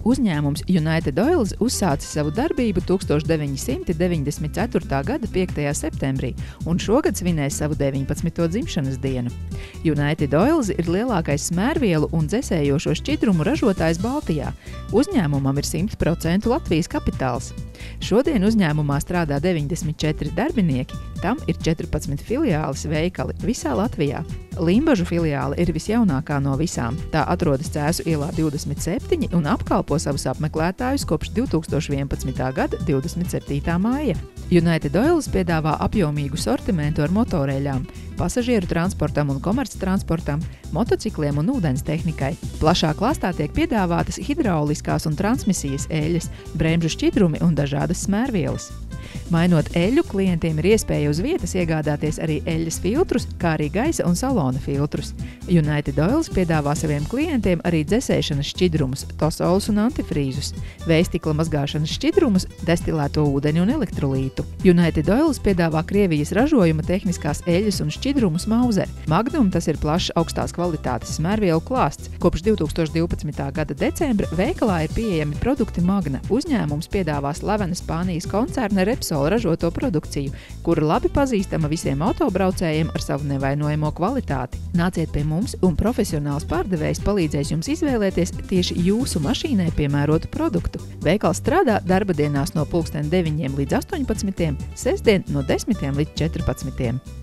Uzņēmums United Oils uzsāca savu darbību 1994. gada 5. septembrī un šogad svinēs savu 19. dzimšanas dienu. United Oils ir lielākais smērvielu un dzesējošo šķidrumu ražotājs Baltijā. Uzņēmumam ir 100% Latvijas kapitāls. Šodien uzņēmumā strādā 94 darbinieki, tam ir 14 filiāles veikali visā Latvijā. Limbažu filiāle ir visjaunākā no visām. Tā atrodas Cēsu ielā 27 un apkalpo savus apmeklētājus kopš 2011. gada 27. māja. United Oils piedāvā apjomīgu sortimentu ar motoreļām, pasažieru transportam un komerctransportam, motocikliem un ūdens tehnikai. Plašā klāstā tiek piedāvātas hidrauliskās un transmisijas eļļas, bremžu šķidrumi un dažādas smērvielas. Mainot eļļu, klientiem ir iespēja uz vietas iegādāties arī eļļas filtrus, kā arī gaisa un salona filtrus. United Oils piedāvā saviem klientiem arī dzesēšanas šķidrumus, tosolus un antifrīzus, vējstikla mazgāšanas šķidrumus, destilēto ūdeni un elektrolītu. United Oils piedāvā Krievijas ražojuma tehniskās eļļas un šķidrumus Mauzeri. Magnum tas ir plašs augstās kvalitātes smērvielu klāsts. Kopš 2012. gada decembra veikalā ir pieejami produkti Magna. Uzņēmums piedāvā slavena Spānijas koncerna Repsol ražoto produkciju, kura labi pazīstama visiem autobraucējiem ar savu nevainojamo kvalitāti. Nāciet pie mums un profesionāls pārdevējs palīdzēs jums izvēlēties tieši jūsu mašīnai piemērotu produktu. Veikals strādā darba dienās no 9 līdz 18, sestdien no 10 līdz 14.